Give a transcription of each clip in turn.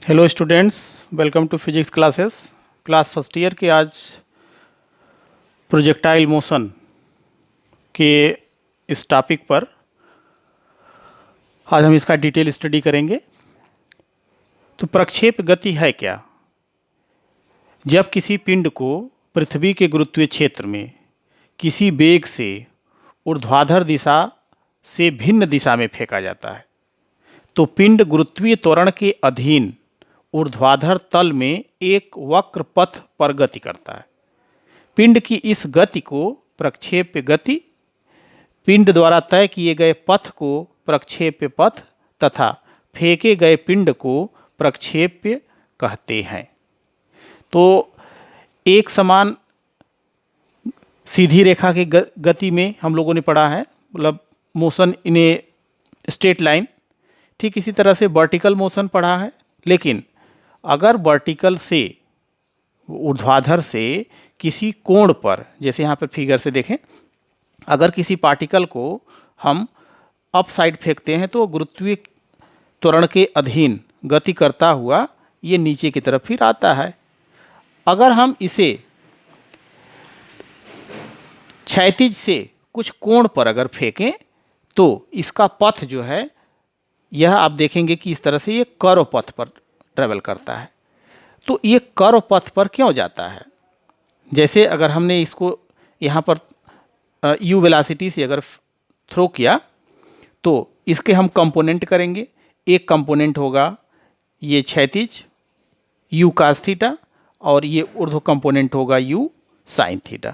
Hello students, welcome to physics classes. Class first year के आज projectile motion के इस टॉपिक पर आज हम इसका डिटेल स्टडी करेंगे। तो प्रक्षेप गति है क्या? जब किसी पिंड को पृथ्वी के गुरुत्वीय क्षेत्र में किसी वेग से ऊर्ध्वाधर दिशा से भिन्न दिशा में फेंका जाता है तो पिंड गुरुत्वीय त्वरण के अधीन ऊर्ध्वाधर तल में एक वक्र पथ पर गति करता है। पिंड की इस गति को प्रक्षेप्य गति, पिंड द्वारा तय किए गए पथ को प्रक्षेप्य पथ तथा फेंके गए पिंड को प्रक्षेप्य कहते हैं। तो एक समान सीधी रेखा की गति में हम लोगों ने पढ़ा है, मतलब motion in a straight line. ठीक इसी तरह से वर्टिकल मोशन पढ़ा है, लेकिन अगर वर्टिकल से ऊर्ध्वाधर से किसी कोण पर, जैसे यहाँ पर फिगर से देखें, अगर किसी पार्टिकल को हम अप साइड फेंकते हैं तो गुरुत्वीय त्वरण के अधीन गति करता हुआ ये नीचे की तरफ फिर आता है। अगर हम इसे क्षैतिज से कुछ कोण पर अगर फेंकें तो इसका पथ जो है, यह आप देखेंगे कि इस तरह से ये कर्व पथ पर ट्रेवल करता है। तो ये कर्व पथ पर क्यों जाता है? जैसे अगर हमने इसको यहाँ पर यू वेलोसिटी से अगर थ्रो किया तो इसके हम कंपोनेंट करेंगे। एक कंपोनेंट होगा ये क्षैतिज यू कास थीटा और ये ऊर्ध्व कंपोनेंट होगा यू साइन थीटा।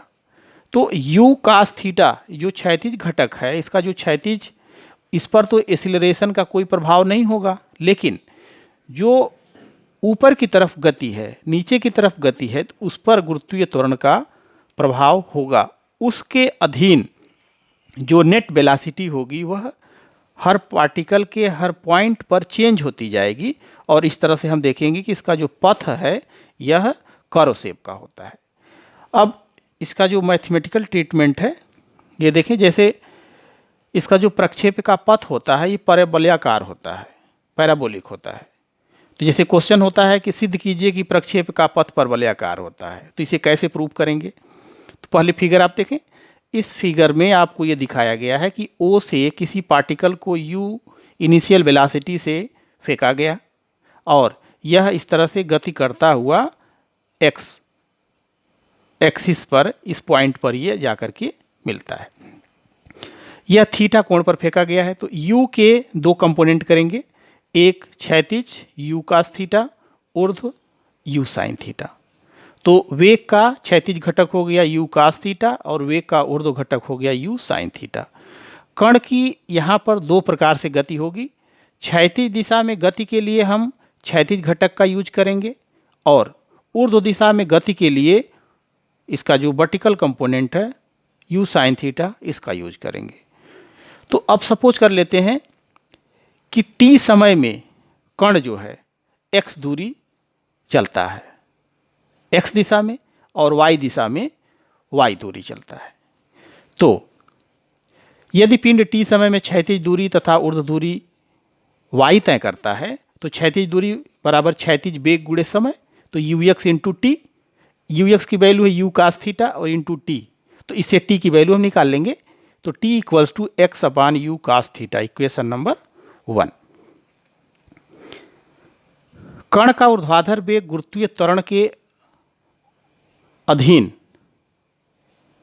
तो यू कास थीटा जो क्षैतिज घटक है, इसका जो क्षैतिज, इस पर तो एक्सीलरेशन का कोई प्रभाव नहीं होगा, लेकिन जो ऊपर की तरफ गति है, नीचे की तरफ गति है, तो उस पर गुरुत्वीय त्वरण का प्रभाव होगा। उसके अधीन जो नेट वेलोसिटी होगी वह हर पार्टिकल के हर पॉइंट पर चेंज होती जाएगी और इस तरह से हम देखेंगे कि इसका जो पथ है यह कर्व शेप का होता है। अब इसका जो मैथमेटिकल ट्रीटमेंट है, ये देखें, जैसे इसका जो प्रक्षेप का पथ होता है ये परबोलाकार होता है, पैराबोलिक होता है। तो जैसे क्वेश्चन होता है कि सिद्ध कीजिए कि प्रक्षेप का पथ परवलयाकार होता है, तो इसे कैसे प्रूव करेंगे? तो पहले फिगर आप देखें। इस फिगर में आपको ये दिखाया गया है कि ओ से किसी पार्टिकल को यू इनिशियल वेलोसिटी से फेंका गया और यह इस तरह से गति करता हुआ एक्स एक्सिस पर, इस पॉइंट पर ये जाकर के मिलता है। यह थीटा कोण पर फेंका गया है। तो यू के दो कंपोनेंट करेंगे, एक क्षैतिज यू कास थीटा, ऊर्ध्व यू साइन थीटा। तो वेग का क्षैतिज घटक हो गया यू कास थीटा और वेग का ऊर्ध्व घटक हो गया यू साइन थीटा। कण की यहाँ पर दो प्रकार से गति होगी। क्षैतिज दिशा में गति के लिए हम क्षैतिज घटक का यूज करेंगे और ऊर्ध्व दिशा में गति के लिए इसका जो वर्टिकल कंपोनेंट है यू साइन थीटा, इसका यूज करेंगे। तो अब सपोज कर लेते हैं कि t समय में कण जो है x दूरी चलता है x दिशा में और y दिशा में y दूरी चलता है। तो यदि पिंड t समय में क्षैतिज दूरी तथा ऊर्ध्व दूरी y तय करता है तो क्षैतिज दूरी बराबर क्षैतिज वेग गुणे समय, तो ux इंटू टी, ux की वैल्यू है यू कास थीटा और इंटू टी, तो इससे t की वैल्यू हम निकाल लेंगे। तो t equals to x upon u cos theta, equation number 1। कण का ऊर्ध्वाधर वेग गुरुत्वीय त्वरण के अधीन,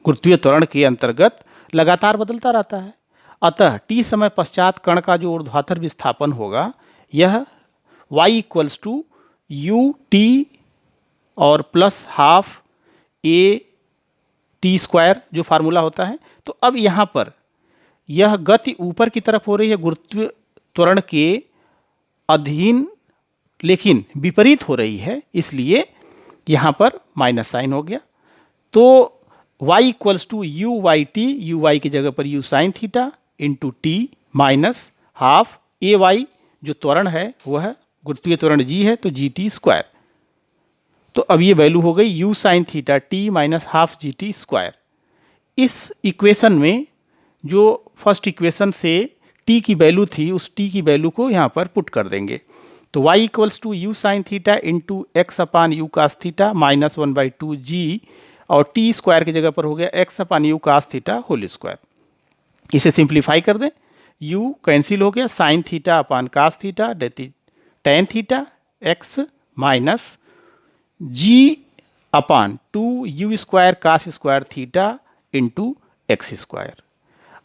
गुरुत्वीय त्वरण के अंतर्गत लगातार बदलता रहता है। अतः t समय पश्चात कण का जो ऊर्ध्वाधर विस्थापन होगा यह y equals to u t और plus half a t square जो फार्मूला होता है। तो अब यहाँ पर यह गति ऊपर की तरफ हो रही है गुरुत्वीय त्वरण के अधीन, लेकिन विपरीत हो रही है, इसलिए यहाँ पर माइनस साइन हो गया। तो y equals to u y t, u y की जगह पर u sine theta into t minus half a y, जो त्वरण है वह गुरुत्वीय त्वरण g है तो जी टी स्क्वायर। तो अब ये वैल्यू हो गई you sine theta T minus half G T square. इस इक्वेशन में जो फर्स्ट इक्वेशन से t की वैल्यू थी उस t की वैल्यू को यहाँ पर पुट कर देंगे। तो y equals to u sine theta into x upon u cos theta minus 1/2 g, और टी स्क्वायर की जगह पर हो गया x upon u cos theta whole square. इसे सिंप्लीफाई कर दें, u कैंसिल हो गया, sine theta upon cos theta that is tan theta x minus g upon 2u square cos square theta into x square.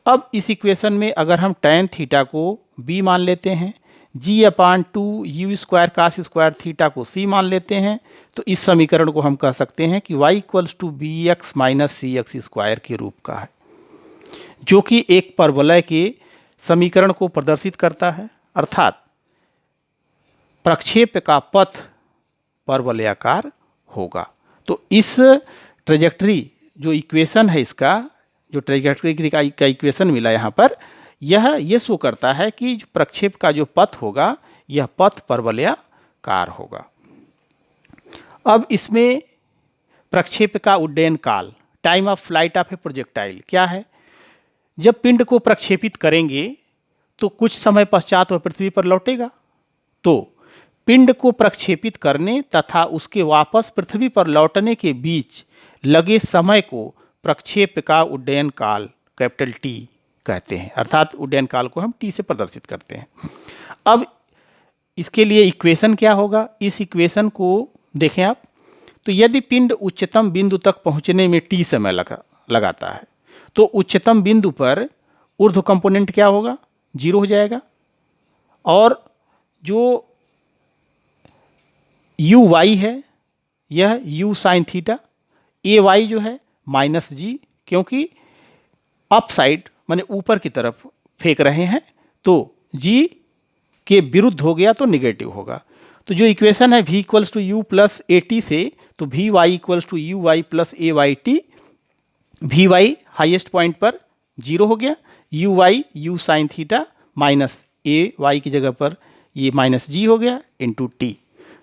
अब इस equation में अगर हम टेन थीटा को b मान लेते हैं, g upon 2u square cos square theta को c मान लेते हैं, तो इस समीकरण को हम कह सकते हैं कि y equals to b x minus c x square के रूप का है, जो कि एक परवलय के समीकरण को प्रदर्शित करता है, अर्थात प्रक्षेप का पथ परवलयाकार होगा। तो इस ट्रेजेक्टरी जो इक्वेशन है, इसका जो ट्रेजेक्टरी का इक्वेशन मिला यहाँ पर, यह ये शो करता है कि प्रक्षेप का जो पथ होगा यह पथ परवलयाकार होगा। अब इसमें प्रक्षेप का उड्डयन काल, time of flight of a projectile क्या है? जब पिंड को प्रक्षेपित करेंगे तो कुछ समय पश्चात वह पृथ्वी पर लौटेगा, तो पिंड को प्रक्षेपित करने तथा उसके वापस पृथ्वी पर लौटने के बीच लगे समय को प्रक्षेप का उड्डयन काल कैपिटल टी कहते हैं, अर्थात उड्डयन काल को हम टी से प्रदर्शित करते हैं। अब इसके लिए इक्वेशन क्या होगा? इस इक्वेशन को देखें आप, तो यदि पिंड उच्चतम बिंदु तक पहुंचने में टी समय लगाता है, तो उच्चतम बिंदु पर ऊर्ध्व कंपोनेंट क्या होगा? 0 हो जाएगा, और जो यू वाई है यह u sine theta, a y जो है माइनस जी, क्योंकि अप साइड माने ऊपर की तरफ फेंक रहे हैं, तो जी के विरुद्ध हो गया तो निगेटिव होगा। तो जो इक्वेशन है v equals to u plus a t से, तो v y equals to u y plus a y t, v y highest point पर 0 हो गया, u y u sine theta minus a y की जगह पर ये माइनस जी हो गया इंटू टी,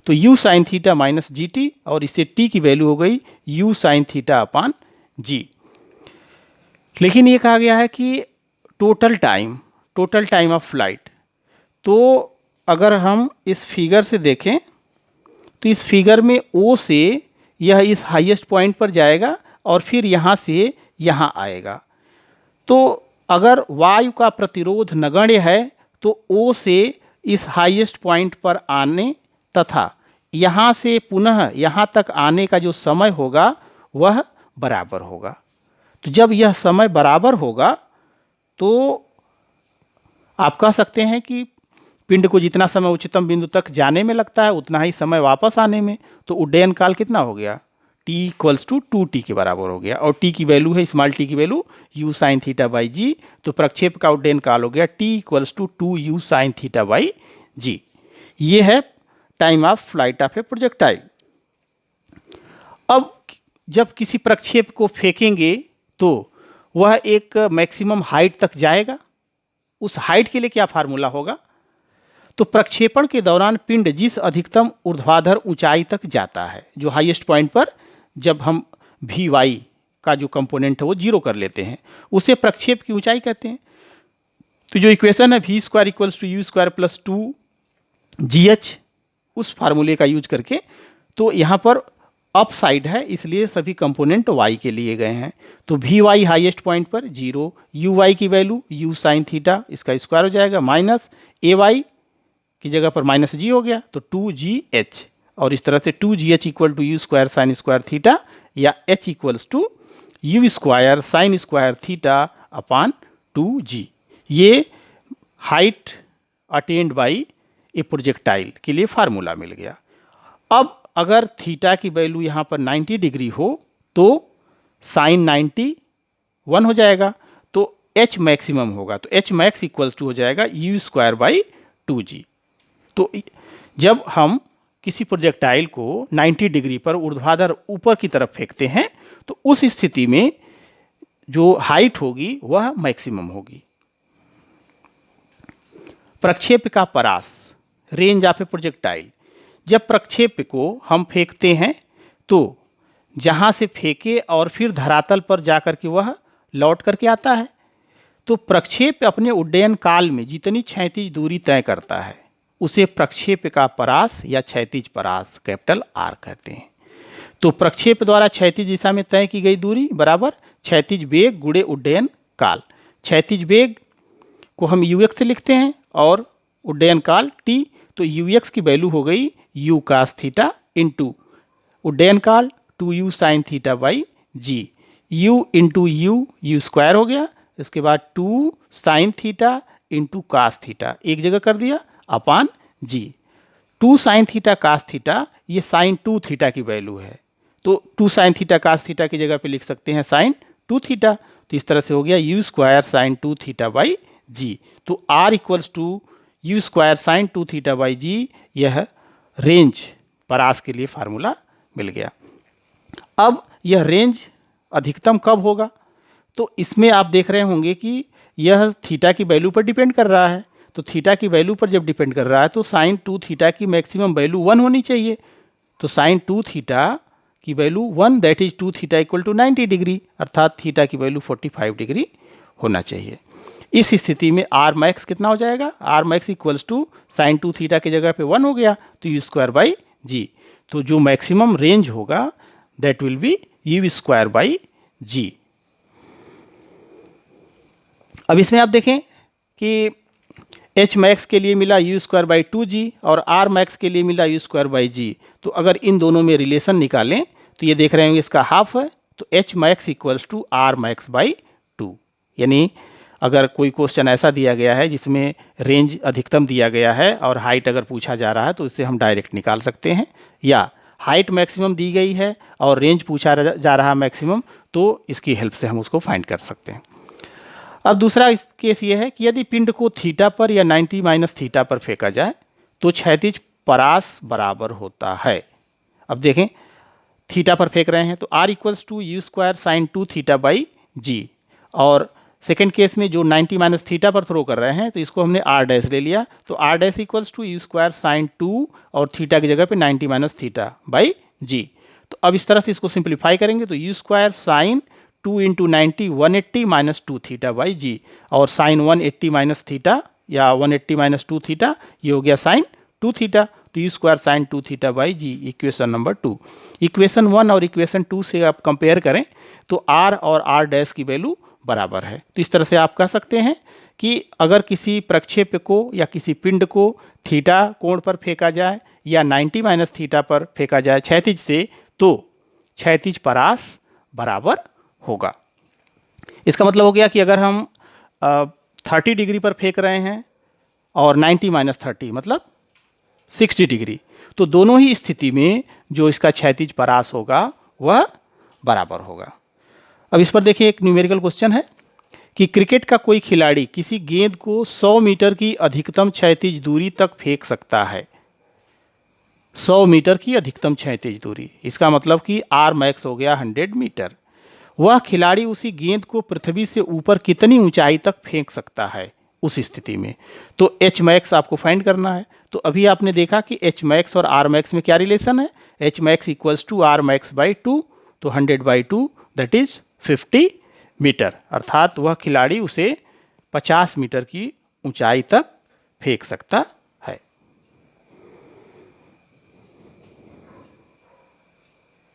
तो u sine theta minus g t, और इससे t की वैल्यू हो गई u sine theta upon g. लेकिन ये कहा गया है कि टोटल टाइम ऑफ फ्लाइट, तो अगर हम इस फिगर से देखें तो इस फिगर में O से यह इस हाईएस्ट पॉइंट पर जाएगा और फिर यहाँ से यहाँ आएगा। तो अगर वायु का प्रतिरोध नगण्य है तो O से इस हाईएस्ट पॉइंट पर आने तथा यहाँ से पुनः यहाँ तक आने का जो समय होगा वह बराबर होगा। तो जब यह समय बराबर होगा तो आप कह सकते हैं कि पिंड को जितना समय उच्चतम बिंदु तक जाने में लगता है उतना ही समय वापस आने में, तो उड्डयन काल कितना हो गया? t इक्वल्स टू 2t के बराबर हो गया, और t की वैल्यू है स्मॉल t की value u sine theta by g, तो प्रक्षेप का उड्डयन काल हो गया t equals to 2u sine theta by g. ये है time of flight of a projectile. अब जब किसी प्रक्षेप को फेंकेंगे तो वह एक मैक्सिमम हाइट तक जाएगा, उस हाइट के लिए क्या फार्मूला होगा? तो प्रक्षेपण के दौरान पिंड जिस अधिकतम ऊर्ध्वाधर ऊंचाई तक जाता है, जो हाईएस्ट पॉइंट पर जब हम वी वाई का जो कंपोनेंट है वो 0 कर लेते हैं, उसे प्रक्षेप की ऊंचाई कहते हैं। तो जो इक्वेशन है v square equals to u square plus 2GH, उस फार्मूले का यूज करके, तो यहाँ पर अप साइड है इसलिए सभी कंपोनेंट y के लिए गए हैं, तो वी वाई हाइएस्ट पॉइंट पर 0, यू वाई की वैल्यू यू साइन थीटा इसका स्क्वायर हो जाएगा, माइनस ए वाई की जगह पर माइनस जी हो गया, तो 2GH, और इस तरह से 2GH equal to u square sine square theta, या H equals to u square sine square theta upon 2G। ये height attained by a projectile के लिए फार्मूला मिल गया। अब अगर थीटा की वैल्यू यहाँ पर 90 डिग्री हो तो साइन 90 1 हो जाएगा, तो H मैक्सिमम होगा, तो H मैक्स इक्वल्स टू हो जाएगा यू स्क्वायर बाई 2G। तो जब हम किसी प्रोजेक्टाइल को 90 डिग्री पर ऊर्ध्वाधर ऊपर की तरफ फेंकते हैं तो उस स्थिति में जो हाइट होगी वह मैक्सिमम होगी। प्रक्षेप का परास, रेंज ऑफ ए प्रोजेक्टाइल, जब प्रक्षेप को हम फेंकते हैं तो जहां से फेंके और फिर धरातल पर जाकर के वह लौट करके आता है, तो प्रक्षेप अपने उड्डयन काल में जितनी क्षैतिज दूरी तय करता है उसे प्रक्षेप का परास या क्षैतिज परास कैपिटल आर कहते हैं। तो प्रक्षेप द्वारा क्षैतिज दिशा में तय की गई दूरी बराबर क्षैतिज वेग गुणे उड्डयन काल। क्षैतिज वेग को हम ux से लिखते हैं और उड्डयन काल t, तो ux की वैल्यू हो गई u cos थीटा इंटू उड्डयन काल 2u sin theta by g. u into u square हो गया, इसके बाद 2 sin theta into cos theta एक जगह कर दिया upon g. 2 sin theta cos theta ये sin 2 थीटा की वैल्यू है, तो 2 sin थीटा कास थीटा की जगह पे लिख सकते हैं sin 2 थीटा। तो इस तरह से हो गया u square sin 2 theta by g. तो r equals to u square sine 2 theta by g, यह रेंज परास के लिए फार्मूला मिल गया। अब यह रेंज अधिकतम कब होगा, तो इसमें आप देख रहे होंगे कि यह थीटा की वैल्यू पर डिपेंड कर रहा है। तो थीटा की वैल्यू पर जब डिपेंड कर रहा है तो साइन 2 थीटा की मैक्सिमम वैल्यू 1 होनी चाहिए। तो साइन 2 थीटा की value 1 that is 2 theta equal to 90 degree, अर्थात थीटा की वैल्यू 45 डिग्री होना चाहिए। इस स्थिति में आर मैक्स कितना हो जाएगा, r max equals to sine 2 theta की जगह पे 1 हो गया तो यू स्क्वायर बाई जी। तो जो मैक्सिमम रेंज होगा that will be u square by g. अब इसमें आप देखें कि एच मैक्स के लिए मिला यू स्क्वायर बाई 2g और आर मैक्स के लिए मिला यू स्क्वायर बाई जी। तो अगर इन दोनों में रिलेशन निकालें तो ये देख रहे होंगे इसका हाफ है, तो h max equals to r max by 2। यानी अगर कोई क्वेश्चन ऐसा दिया गया है जिसमें रेंज अधिकतम दिया गया है और हाइट अगर पूछा जा रहा है तो इससे हम डायरेक्ट निकाल सकते हैं, या हाइट मैक्सिमम दी गई है और रेंज पूछा जा रहा है मैक्सिमम, तो इसकी हेल्प से हम उसको फाइंड कर सकते हैं। अब दूसरा इस केस ये है कि यदि पिंड को थीटा पर या 90 माइनस थीटा पर फेंका जाए तो क्षैतिज परास बराबर होता है। अब देखें थीटा पर फेंक रहे हैं तो r equals to u square sine 2 theta by g, और सेकेंड केस में जो 90 माइनस थीटा पर थ्रो कर रहे हैं तो इसको हमने r डैश ले लिया, तो r dash equals to u square sine 2 और थीटा की जगह पे 90 माइनस थीटा बाई जी। तो अब इस तरह से इसको सिंप्लीफाई करेंगे तो u square sine 2 into 90 180 minus 2 theta by g, और साइन 180 माइनस थीटा या 180 माइनस 2 थीटा ये हो गया साइन 2 थीटा। तो u square sine 2 theta by g equation number 2। Equation 1 और इक्वेशन 2 से आप कंपेयर करें तो r और r डैश की वैल्यू बराबर है। तो इस तरह से आप कह सकते हैं कि अगर किसी प्रक्षेप को या किसी पिंड को थीटा कोण पर फेंका जाए या 90 माइनस थीटा पर फेंका जाए क्षैतिज से, तो क्षैतिज परास बराबर होगा। इसका मतलब हो गया कि अगर हम 30 डिग्री पर फेंक रहे हैं और 90 माइनस 30 मतलब 60 डिग्री, तो दोनों ही स्थिति में जो इसका क्षैतिज परास होगा वह बराबर होगा। अब इस पर देखिए एक न्यूमेरिकल क्वेश्चन है कि क्रिकेट का कोई खिलाड़ी किसी गेंद को 100 मीटर की अधिकतम क्षैतिज दूरी तक फेंक सकता है। 100 मीटर की अधिकतम क्षैतिज दूरी, इसका मतलब कि आर मैक्स हो गया 100 मीटर। वह खिलाड़ी उसी गेंद को पृथ्वी से ऊपर कितनी ऊंचाई तक फेंक सकता है उस स्थिति में, तो एच मैक्स आपको फाइंड करना है। तो अभी आपने देखा कि एच मैक्स और आर मैक्स में क्या रिलेशन है, h max equals to r max by 2, तो 100 बाई 2 दैट इज 50 मीटर, अर्थात वह खिलाड़ी उसे 50 मीटर की ऊंचाई तक फेंक सकता